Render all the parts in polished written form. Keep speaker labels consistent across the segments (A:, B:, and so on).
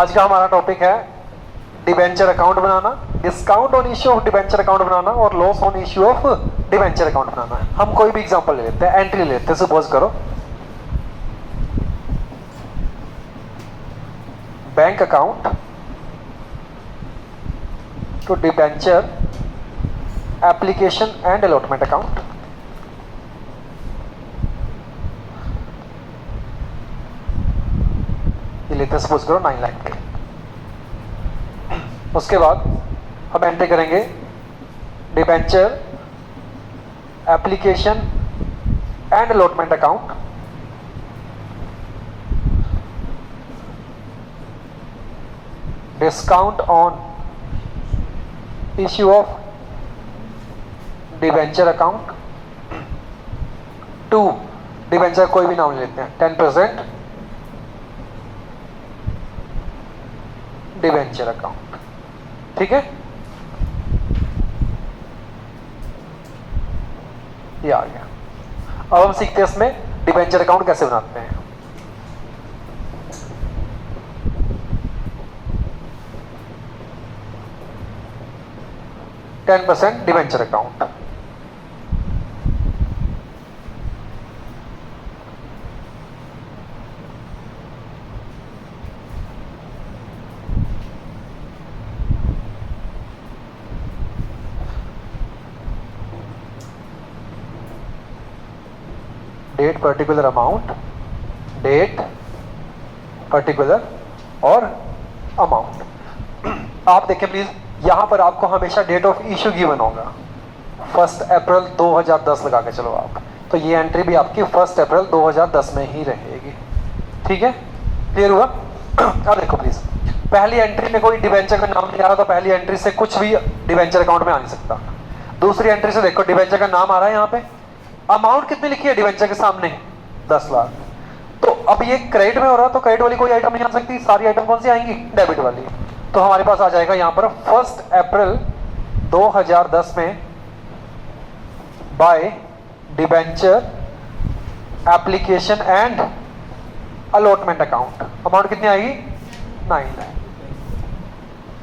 A: आज का हमारा टॉपिक है डिबेंचर अकाउंट बनाना, discount on issue of debenture account बनाना और loss on issue of debenture account बनाना। हम कोई भी एग्जांपल ले लेते हैं, एंट्री ले लेते हैं। सपोज करो bank account to debenture application and allotment account. ये लेते हैं सपोज करो 9 लाख के। उसके बाद हम एंट्री करेंगे debenture application and allotment account discount on issue of debenture account to debenture कोई भी नाम ले लेते हैं 10% डिबेंचर अकाउंट। ठीक है, ये आ गया। अब हम सीखते हैं इसमें डिबेंचर अकाउंट कैसे बनाते हैं। %10% debenture account. Date particular amount, date particular और अमाउंट। आप देखें प्लीज, यहां पर आपको हमेशा डेट ऑफ इश्यू गिवन होगा 1 अप्रैल 2010 लगा के चलो आप, तो ये एंट्री भी आपकी 1 अप्रैल 2010 में ही रहेगी। ठीक है, क्लियर हुआ? अब देखो प्लीज, पहली एंट्री में कोई डिबेंचर का नाम नहीं आ रहा, तो पहली एंट्री से कुछ भी डिबेंचर अकाउंट में आ नहीं सकता। दूसरी एंट्री से देखो डिबेंचर का नाम आ रहा है, यहाँ पे अमाउंट कितनी लिखी है डिबेंचर के सामने 10 लाख। तो अब ये क्रेडिट में हो रहा है, तो क्रेडिट वाली कोई आइटम नहीं आ सकती, सारी आइटम कौन सी आएंगी? डेबिट वाली। तो हमारे पास आ जाएगा यहाँ पर 1 अप्रैल 2010 में by debenture application and allotment account. Amount कितनी आएगी? 9 lakh.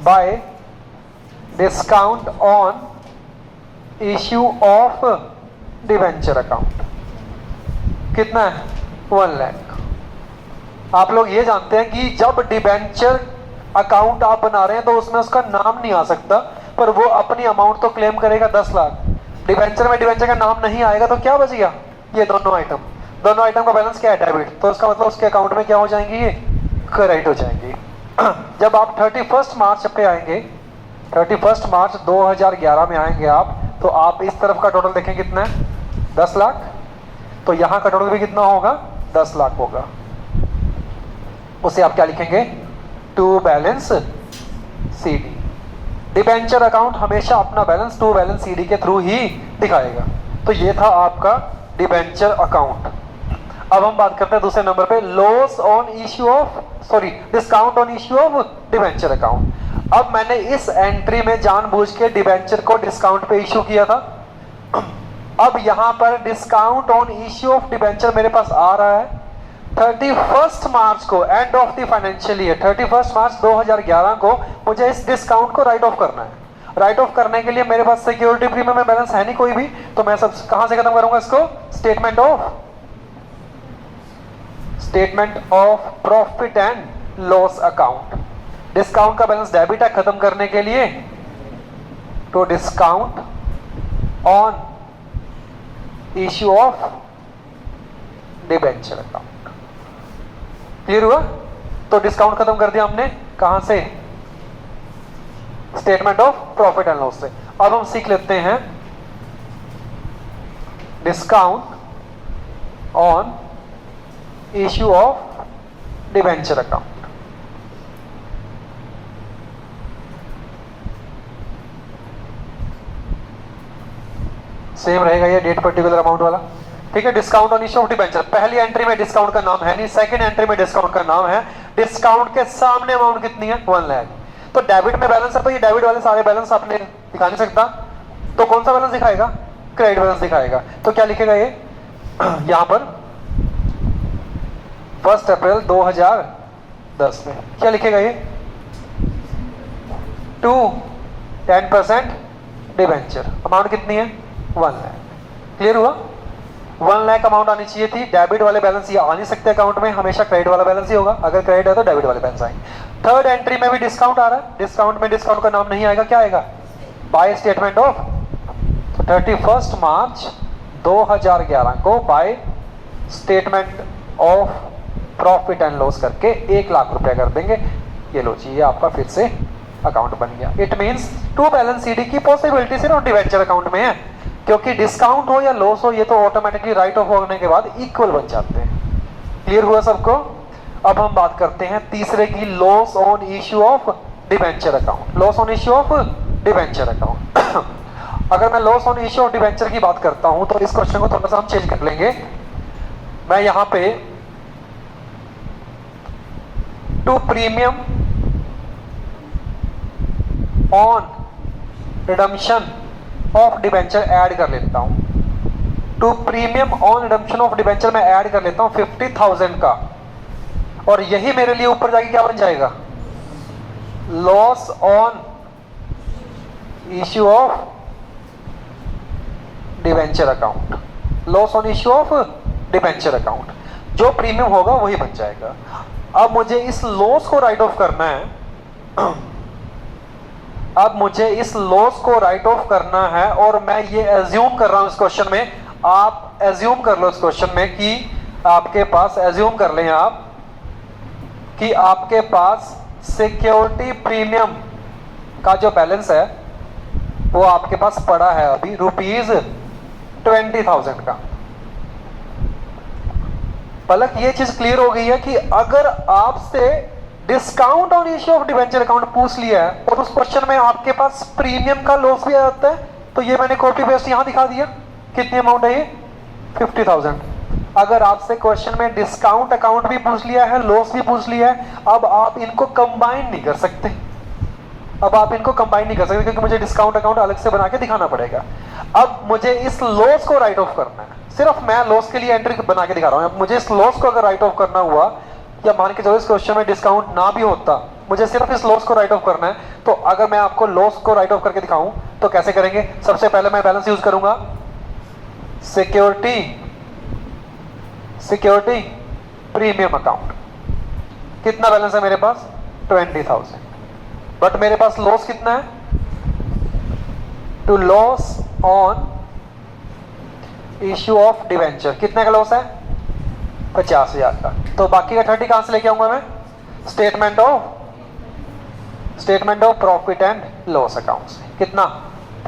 A: By discount on issue of debenture account कितना है? 1 लाख। आप लोग ये जानते हैं कि जब डिबेंचर अकाउंट आप बना रहे हैं तो उसमें उसका नाम नहीं आ सकता, पर वो अपनी अमाउंट तो क्लेम करेगा 10 लाख। डिबेंचर में डिबेंचर का नाम नहीं आएगा तो क्या बच गया? ये दोनों आइटम का बैलेंस क्या है? डेबिट। तो उसका मतलब उसके अकाउंट में क्या हो जाएंगी? ये क्रेडिट हो जाएंगी। जब आप 31 मार्च पे आएंगे, 31 मार्च 2011 में आएंगे आप, तो आप इस तरफ का टोटल देखें कितना है? 10 लाख। तो यहां का टोटल भी कितना होगा? 10 लाख होगा। उसे आप क्या लिखेंगे? To balance CD. Debenture account हमेशा अपना बैलेंस टू बैलेंस सीडी के थ्रू ही दिखाएगा। तो ये था आपका डिबेंचर अकाउंट। अब हम बात करते हैं दूसरे नंबर पे, loss on issue of discount on issue of debenture account. अब मैंने इस एंट्री में जानबूझ के डिबेंचर को डिस्काउंट पे इश्यू किया था। अब यहां पर discount on issue of debenture मेरे पास आ रहा है 31 मार्च को, end of the financial year 31 मार्च 2011 को मुझे इस डिस्काउंट को राइट ऑफ करना है। राइट ऑफ करने के लिए मेरे पास सिक्योरिटी प्रीमियम में बैलेंस है नहीं कोई भी, तो मैं सब कहां से खत्म करूंगा इसको? Statement of profit and loss account. Discount का बैलेंस डेबिट है, खत्म करने के लिए तो discount on issue of debenture account. Clear हुआ? तो डिस्काउंट खत्म कर दिया हमने, कहां से? Statement of profit and loss से। अब हम सीख लेते हैं discount on issue of debenture account. Same रहेगा ये डेट पर्टिकुलर अमाउंट वाला। ठीक है, discount on issue of debenture. पहली एंट्री में डिस्काउंट का नाम है नहीं, सेकंड एंट्री में डिस्काउंट का नाम है। डिस्काउंट के सामने अमाउंट कितनी है? 1 लाख। तो डेबिट में बैलेंस है, तो ये डेबिट वाले सारे बैलेंस आपने दिखा नहीं सकता, तो कौन सा बैलेंस दिखाएगा? क्रेडिट बैलेंस दिखाएगा। तो क्या लिखेगा ये यहां पर 1 अप्रैल 10 में क्या लिखेगा ये? To 10% debenture. अमाउंट कितनी है? 1 लाख। क्लियर हुआ? 1 लाख अमाउंट आनी चाहिए थी। डेबिट वाले बैलेंस ये आ नहीं सकते अकाउंट में, हमेशा क्रेडिट वाला बैलेंस ही होगा। अगर क्रेडिट है तो डेबिट वाले बैलेंस आएंगे। थर्ड एंट्री में भी डिस्काउंट आ रहा है, डिस्काउंट में डिस्काउंट का नाम नहीं आएगा, क्या आएगा? बाय स्टेटमेंट ऑफ 31 मार्च 2011 को by statement of profit and loss करके 1 लाख रुपया कर देंगे। ये लो जी, ये आपका फिर से अकाउंट बन गया। It means to balance CD की पॉसिबिलिटी सिर्फ डिवेंचर अकाउंट में है, क्योंकि डिस्काउंट हो या लॉस हो ये तो ऑटोमेटिकली राइट ऑफ होने के बाद इक्वल बन जाते हैं। क्लियर हुआ सबको? अब हम बात करते हैं तीसरे की, loss on issue of debenture account. Loss on issue of debenture account अगर मैं loss on issue of debenture की बात करता हूं तो इस क्वेश्चन को थोड़ा सा हम चेंज कर लेंगे। मैं यहां पे to premium on redemption of debenture add कर लेता हूं। To premium on redemption of debenture मैं ऐड कर लेता हूं 50,000 का, और यही मेरे लिए ऊपर जाके क्या बन जाएगा? Loss on issue of debenture account. Loss on issue of debenture account, जो प्रीमियम होगा वही बन जाएगा। अब मुझे इस लॉस को राइट ऑफ करना है अब मुझे इस लॉस को राइट ऑफ करना है, और मैं ये एज्यूम कर रहा हूं इस क्वेश्चन में, आप एज्यूम कर लो इस क्वेश्चन में कि आपके पास, एज्यूम कर लें आप कि आपके पास सिक्योरिटी प्रीमियम का जो बैलेंस है वो आपके पास पड़ा है अभी ₹20,000 का। पलक ये चीज क्लियर हो गई है कि अगर आपसे discount on issue of debenture account पूछ लिया है और उस क्वेश्चन में आपके पास प्रीमियम का लॉस भी आ जाता है, तो ये मैंने कॉपी पेस्ट यहां दिखा दिया। कितनी अमाउंट है ये? 50,000। अगर आपसे क्वेश्चन में डिस्काउंट अकाउंट भी पूछ लिया है, लॉस भी पूछ लिया है, अब आप इनको कंबाइन नहीं कर सकते। क्योंकि मुझे डिस्काउंट अकाउंट अलग से बना के दिखाना पड़ेगा। अब मुझे इस लॉस को राइट ऑफ करना है, सिर्फ मैं लॉस के लिए एंट्री बना के दिखा रहा हूं। अब मुझे इस लॉस को अगर राइट ऑफ करना हुआ, या मान के चलो इस क्वेश्चन में डिस्काउंट ना भी होता, मुझे सिर्फ इस लॉस को राइट ऑफ करना है, तो अगर मैं आपको लॉस को राइट ऑफ करके दिखाऊं तो कैसे करेंगे? सबसे पहले मैं बैलेंस यूज करूंगा सिक्योरिटी प्रीमियम अकाउंट। कितना बैलेंस है मेरे पास? 20,000। बट मेरे पास लॉस कितना है? To loss on issue of debenture कितने का लॉस है? 50,000 का। तो बाकी का 30 कहां से लेके आऊंगा मैं? Statement of profit and loss account से। कितना?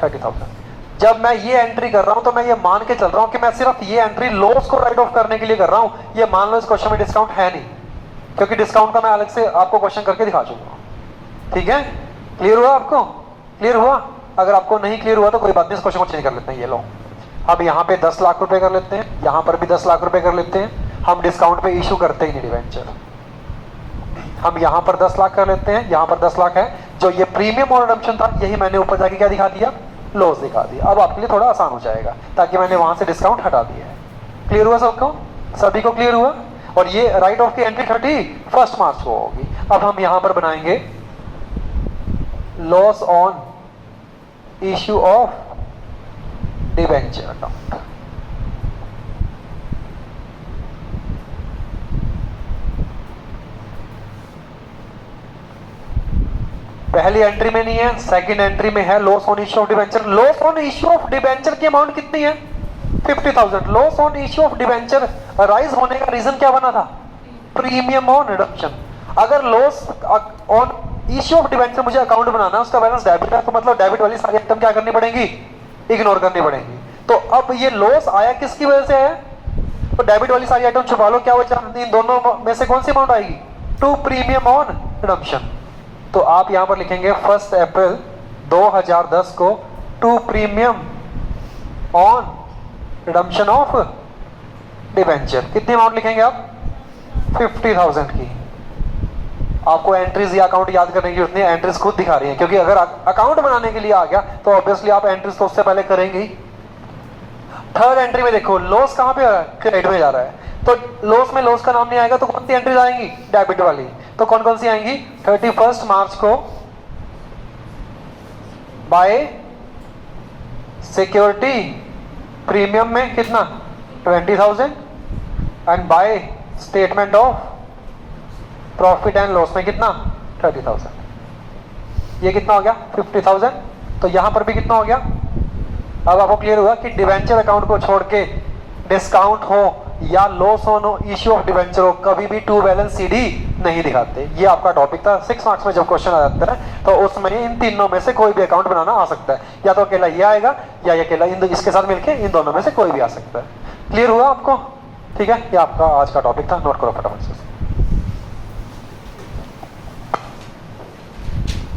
A: 30,000। जब मैं ये एंट्री कर रहा हूं तो मैं ये मान के चल रहा हूं कि मैं सिर्फ ये एंट्री लॉस को राइट ऑफ करने के लिए कर रहा हूं। ये मान लो इस क्वेश्चन में डिस्काउंट है नहीं, क्योंकि डिस्काउंट का मैं अलग से आपको क्वेश्चन करके दिखा चुका हूं। ठीक है? क्लियर हुआ आपको? क्लियर हुआ? अगर आपको नहीं क्लियर हुआ तो कोई बात नहीं, इस क्वेश्चन को चेंज कर लेते हैं। ये लो, अब यहाँ पे 10 लाख रुपए कर लेते हैं, यहाँ पर भी 10 लाख रुपए कर लेते हैं। हम डिस्काउंट पे इशू करते ही नहीं डिवेंचर। हम यहाँ पर 10 लाख कर लेते हैं, यहाँ पर 10 लाख है। जो ये प्रीमियम और रिडम्पशन था, यही मैंने ऊपर जाके क्या दिखा दिया? लॉस दिखा दिया। अब आपके लिए थोड़ा आसान हो जाएगा, ताकि मैंने वहां से डिस्काउंट हटा दिया है। क्लियर हुआ सबको? सभी को क्लियर हुआ? और ये राइट ऑफ की एंट्री 31 मार्च को होगी। अब हम यहाँ पर बनाएंगे loss on issue of debenture account. पहली एंट्री में नहीं है, सेकंड एंट्री में है loss on issue of debenture. Loss on issue of debenture की अमाउंट कितनी है? 50,000। Loss on issue of debenture rise होने का रीजन क्या बना था? Premium on redemption. अगर loss on issue of debenture मुझे अकाउंट बनाना है, उसका बैलेंस डेबिट है, तो मतलब डेबिट वाली सारी आइटम क्या करनी पड़ेगी? इग्नोर करनी पड़ेगी। तो अब ये लॉस आया किसकी वजह से है? तो डेबिट वाली सारी आइटम छुपा लो, क्या बचा? इन दोनों में से कौन सी अमाउंट आएगी? To premium on redemption. तो आप यहां पर लिखेंगे 1 अप्रैल 2010 को to premium on redemption of debenture. कितनी अमाउंट लिखेंगे आप? 50,000 की। आपको एंट्रीज या अकाउंट याद करने की जरूरत नहीं है, एंट्रीज खुद दिखा रही है, क्योंकि अगर अकाउंट बनाने के लिए आ गया तो ऑब्वियसली आप एंट्रीज तो उससे पहले करेंगे ही। थर्ड एंट्री में देखो लॉस कहां पे आ रहा है? क्रेडिट में जा रहा है। तो लॉस में लॉस का नाम नहीं आएगा तो कौन सी एंट्रीज आएंगी? डेबिट वाली। तो कौन कौन सी आएंगी? 31 मार्च को बाय सिक्योरिटी प्रीमियम में कितना? 20,000 and by statement of profit and loss में कितना? 30,000। ये कितना हो गया? 50,000। तो यहां पर भी कितना हो गया? अब आपको क्लियर हुआ कि डिवेंचर अकाउंट को छोड़ के डिस्काउंट हो या loss on issue of debenture हो, कभी भी टू बैलेंस सीडी नहीं दिखाते। ये आपका टॉपिक था 6 मार्क्स में जब क्वेश्चन आ जाता है तो उसमें इन तीनों में से कोई भी अकाउंट बनाना आ सकता है, या तो अकेला ये आएगा या ये अकेला इसके साथ मिलके इन दोनों में से कोई भी आ सकता है। क्लियर हुआ आपको? ठीक है, ये आपका आज का टॉपिक था, नोट करो फटाफट से।